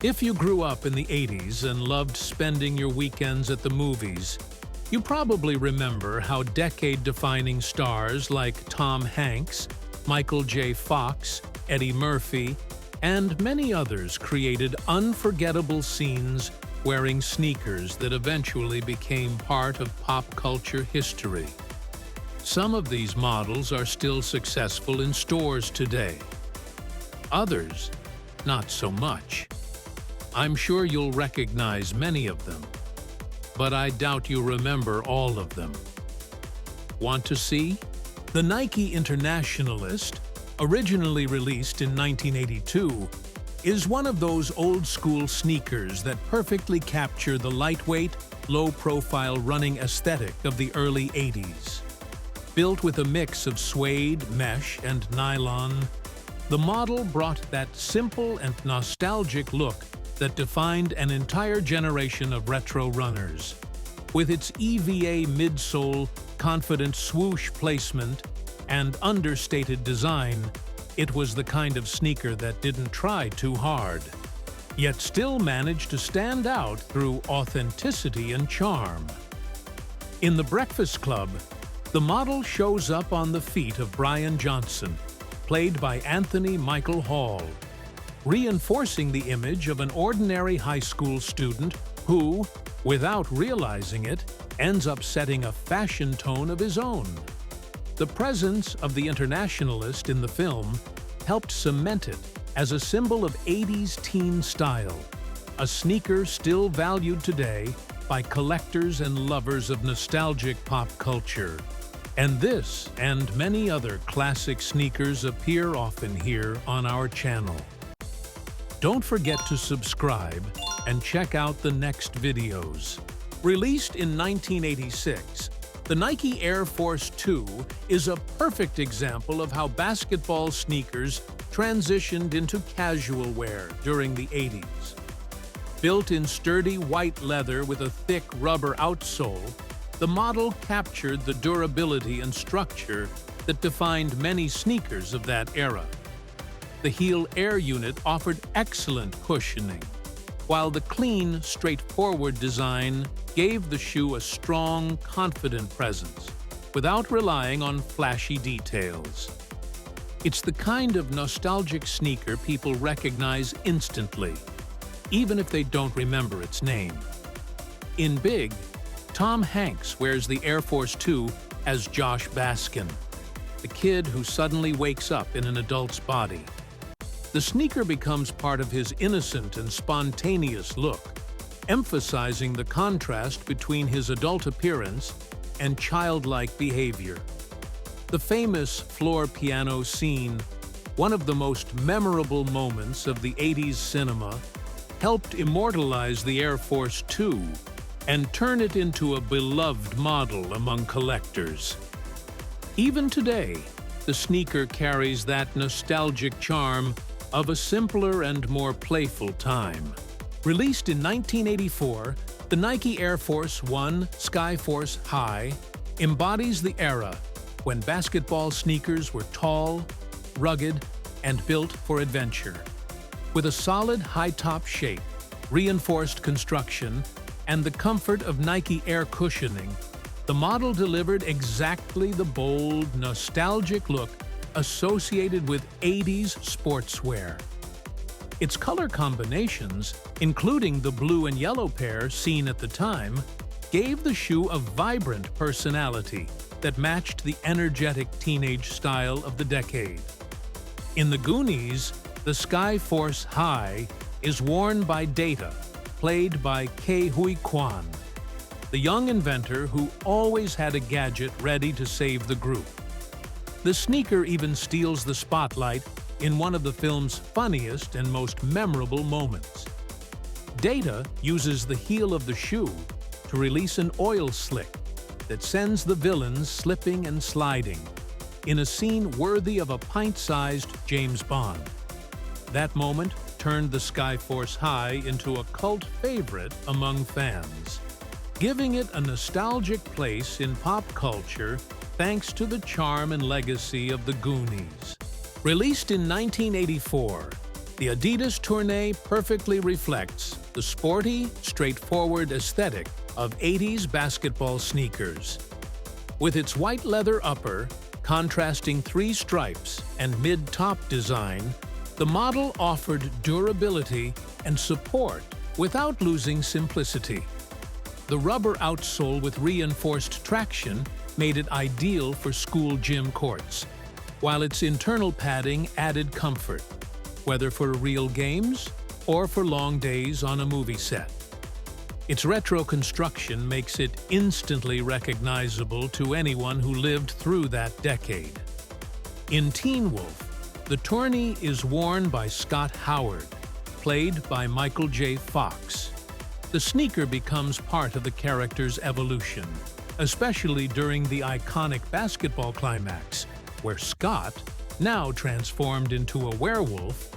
If you grew up in the 80s and loved spending your weekends at the movies, you probably remember how decade-defining stars like Tom Hanks, Michael J. Fox, Eddie Murphy, and many others created unforgettable scenes wearing sneakers that eventually became part of pop culture history. Some of these models are still successful in stores today. Others, not so much. I'm sure you'll recognize many of them, but I doubt you remember all of them. Want to see? The Nike Internationalist, originally released in 1982, is one of those old-school sneakers that perfectly capture the lightweight, low-profile running aesthetic of the early 80s. Built with a mix of suede, mesh, and nylon, the model brought that simple and nostalgic look that defined an entire generation of retro runners. With its EVA midsole, confident swoosh placement, and understated design, it was the kind of sneaker that didn't try too hard, yet still managed to stand out through authenticity and charm. In The Breakfast Club, the model shows up on the feet of Brian Johnson, played by Anthony Michael Hall, reinforcing the image of an ordinary high school student who, without realizing it, ends up setting a fashion tone of his own. The presence of the Internationalist in the film helped cement it as a symbol of 80s teen style, a sneaker still valued today by collectors and lovers of nostalgic pop culture. And this and many other classic sneakers appear often here on our channel. Don't forget to subscribe and check out the next videos. Released in 1986, the Nike Air Force 2 is a perfect example of how basketball sneakers transitioned into casual wear during the 80s. Built in sturdy white leather with a thick rubber outsole, the model captured the durability and structure that defined many sneakers of that era. The heel air unit offered excellent cushioning, while the clean, straightforward design gave the shoe a strong, confident presence, without relying on flashy details. It's the kind of nostalgic sneaker people recognize instantly, even if they don't remember its name. In Big, Tom Hanks wears the Air Force 2 as Josh Baskin, the kid who suddenly wakes up in an adult's body. The sneaker becomes part of his innocent and spontaneous look, emphasizing the contrast between his adult appearance and childlike behavior. The famous floor piano scene, one of the most memorable moments of the 80s cinema, helped immortalize the Air Force 2 and turn it into a beloved model among collectors. Even today, the sneaker carries that nostalgic charm of a simpler and more playful time. Released in 1984, the Nike Air Force 1 Skyforce High embodies the era when basketball sneakers were tall, rugged, and built for adventure. With a solid high-top shape, reinforced construction, and the comfort of Nike Air cushioning, the model delivered exactly the bold, nostalgic look associated with 80s sportswear. Its color combinations, including the blue and yellow pair seen at the time, gave the shoe a vibrant personality that matched the energetic teenage style of the decade. In The Goonies, the Skyforce High is worn by Data, played by Ke Huy Quan, the young inventor who always had a gadget ready to save the group. The sneaker even steals the spotlight in one of the film's funniest and most memorable moments. Data uses the heel of the shoe to release an oil slick that sends the villains slipping and sliding in a scene worthy of a pint-sized James Bond. That moment turned the Skyforce High into a cult favorite among fans, giving it a nostalgic place in pop culture thanks to the charm and legacy of the Goonies. Released in 1984, The Adidas Tournée perfectly reflects the sporty, straightforward aesthetic of 80s basketball sneakers. With its white leather upper, contrasting 3 stripes, and mid-top design, the model offered durability and support without losing simplicity. The rubber outsole with reinforced traction made it ideal for school gym courts, while its internal padding added comfort, whether for real games or for long days on a movie set. Its retro construction makes it instantly recognizable to anyone who lived through that decade. In Teen Wolf, the tourney is worn by Scott Howard, played by Michael J. Fox. The sneaker becomes part of the character's evolution, especially during the iconic basketball climax, where Scott, now transformed into a werewolf,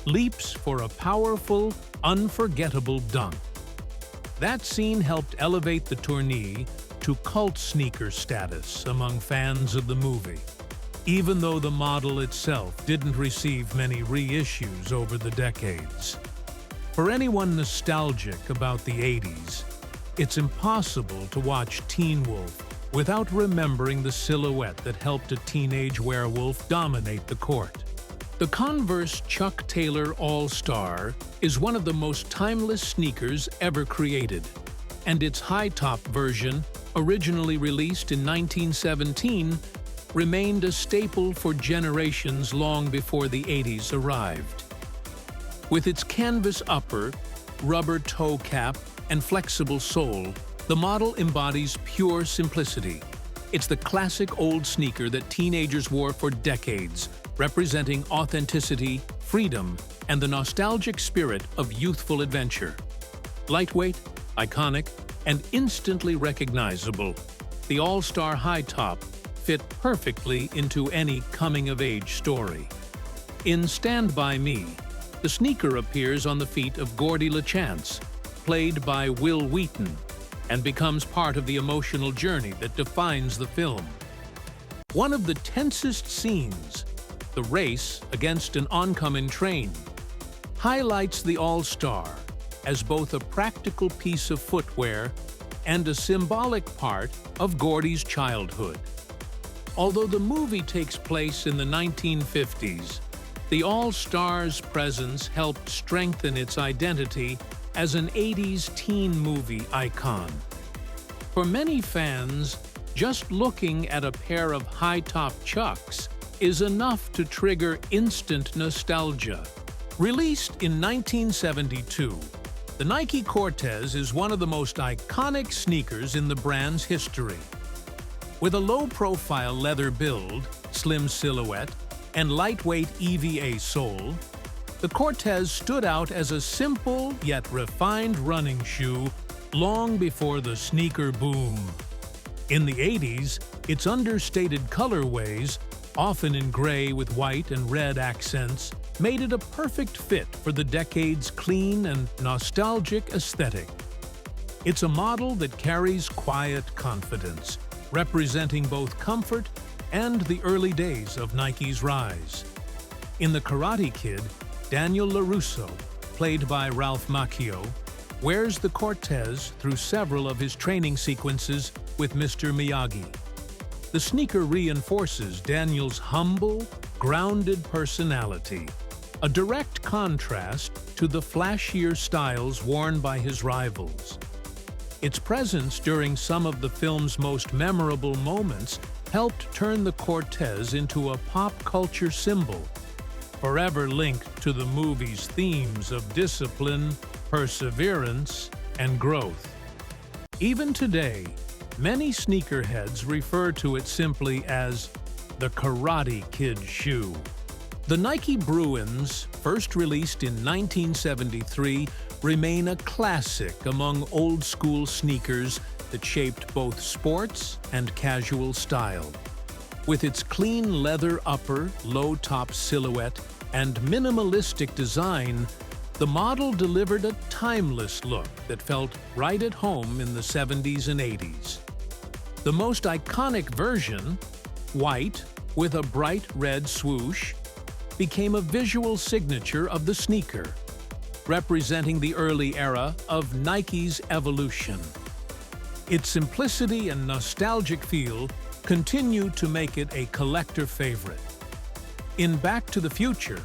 leaps for a powerful, unforgettable dunk. That scene helped elevate the tourney to cult sneaker status among fans of the movie, even though the model itself didn't receive many reissues over the decades. For anyone nostalgic about the 80s, it's impossible to watch Teen Wolf without remembering the silhouette that helped a teenage werewolf dominate the court. The Converse Chuck Taylor All-Star is one of the most timeless sneakers ever created, and its high-top version, originally released in 1917, remained a staple for generations long before the 80s arrived. With its canvas upper, rubber toe cap, and flexible sole, the model embodies pure simplicity. It's the classic old sneaker that teenagers wore for decades, representing authenticity, freedom, and the nostalgic spirit of youthful adventure. Lightweight, iconic, and instantly recognizable, the All-Star high top fit perfectly into any coming-of-age story. In Stand By Me, the sneaker appears on the feet of Gordy LaChance, played by Will Wheaton, and becomes part of the emotional journey that defines the film. One of the tensest scenes, the race against an oncoming train, highlights the All-Star as both a practical piece of footwear and a symbolic part of Gordy's childhood. Although the movie takes place in the 1950s, the All-Star's presence helped strengthen its identity as an 80s teen movie icon. For many fans, just looking at a pair of high-top Chucks is enough to trigger instant nostalgia. Released in 1972, the Nike Cortez is one of the most iconic sneakers in the brand's history. With a low-profile leather build, slim silhouette, and lightweight EVA sole, the Cortez stood out as a simple yet refined running shoe long before the sneaker boom. In the 80s, its understated colorways, often in gray with white and red accents, made it a perfect fit for the decade's clean and nostalgic aesthetic. It's a model that carries quiet confidence, representing both comfort and the early days of Nike's rise. In The Karate Kid, Daniel LaRusso, played by Ralph Macchio, wears the Cortez through several of his training sequences with Mr. Miyagi. The sneaker reinforces Daniel's humble, grounded personality, a direct contrast to the flashier styles worn by his rivals. Its presence during some of the film's most memorable moments helped turn the Cortez into a pop culture symbol, forever linked to the movie's themes of discipline, perseverance, and growth. Even today, many sneakerheads refer to it simply as the Karate Kid shoe. The Nike Bruins, first released in 1973, remain a classic among old-school sneakers that shaped both sports and casual style. With its clean leather upper, low-top silhouette, and minimalistic design, the model delivered a timeless look that felt right at home in the 70s and 80s. The most iconic version, white with a bright red swoosh, became a visual signature of the sneaker, representing the early era of Nike's evolution. Its simplicity and nostalgic feel continue to make it a collector favorite. In Back to the Future,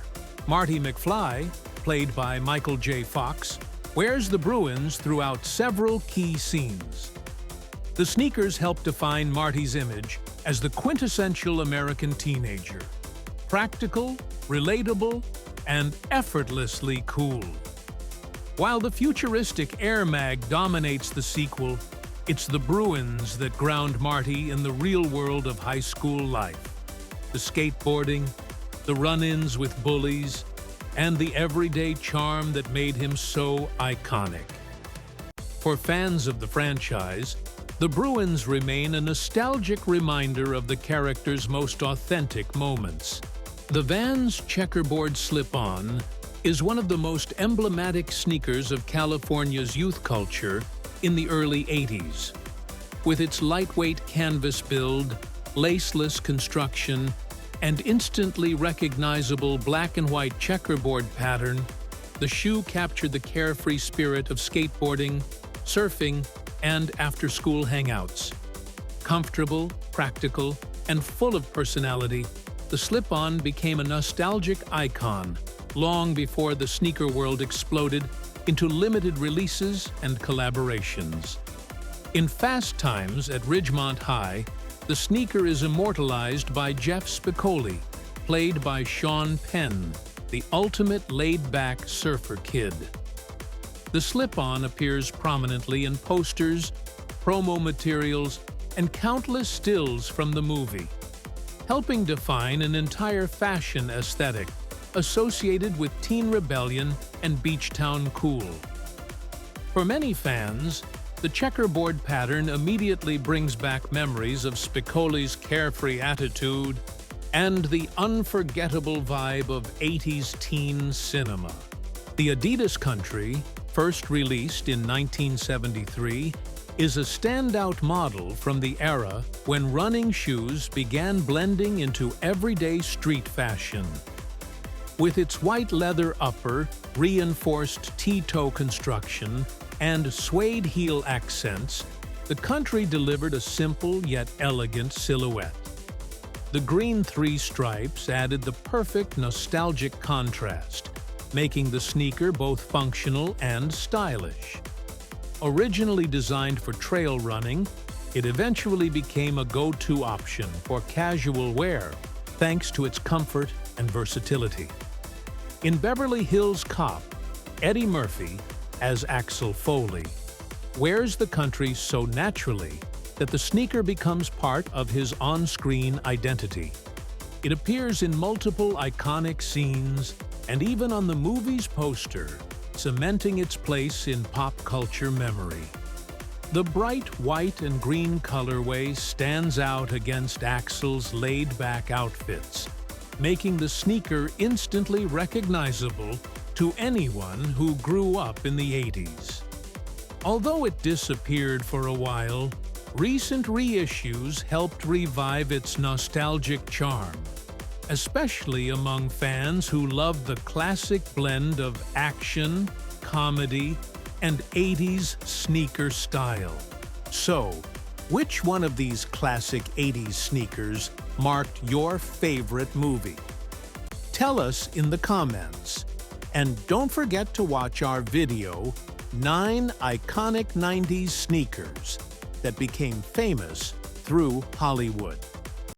Marty McFly, played by Michael J. Fox, wears the Bruins throughout several key scenes. The sneakers help define Marty's image as the quintessential American teenager. Practical, relatable, and effortlessly cool. While the futuristic Air Mag dominates the sequel, it's the Bruins that ground Marty in the real world of high school life. The skateboarding, the run-ins with bullies, and the everyday charm that made him so iconic. For fans of the franchise, the Bruins remain a nostalgic reminder of the character's most authentic moments. The Vans checkerboard slip-on is one of the most emblematic sneakers of California's youth culture in the early 80s. With its lightweight canvas build, laceless construction, and instantly recognizable black and white checkerboard pattern, the shoe captured the carefree spirit of skateboarding, surfing, and after-school hangouts. Comfortable, practical, and full of personality, the slip-on became a nostalgic icon long before the sneaker world exploded into limited releases and collaborations. In Fast Times at Ridgemont High, the sneaker is immortalized by Jeff Spicoli, played by Sean Penn, the ultimate laid-back surfer kid. The slip-on appears prominently in posters, promo materials, and countless stills from the movie, helping define an entire fashion aesthetic associated with teen rebellion and beach-town cool. For many fans, the checkerboard pattern immediately brings back memories of Spicoli's carefree attitude and the unforgettable vibe of 80s teen cinema. The Adidas Country, first released in 1973, is a standout model from the era when running shoes began blending into everyday street fashion. With its white leather upper, reinforced T-toe construction, and suede heel accents, the Country delivered a simple yet elegant silhouette. The green 3 stripes added the perfect nostalgic contrast, making the sneaker both functional and stylish. Originally designed for trail running, it eventually became a go-to option for casual wear, thanks to its comfort and versatility. In Beverly Hills Cop, Eddie Murphy, as Axel Foley, wears the Country so naturally that the sneaker becomes part of his on-screen identity. It appears in multiple iconic scenes and even on the movie's poster, cementing its place in pop culture memory. The bright white and green colorway stands out against Axel's laid-back outfits, making the sneaker instantly recognizable to anyone who grew up in the 80s. Although it disappeared for a while, recent reissues helped revive its nostalgic charm, especially among fans who love the classic blend of action, comedy, and 80s sneaker style. So, which one of these classic 80s sneakers marked your favorite movie? Tell us in the comments. And don't forget to watch our video, 9 Iconic 90s Sneakers that became famous through Hollywood.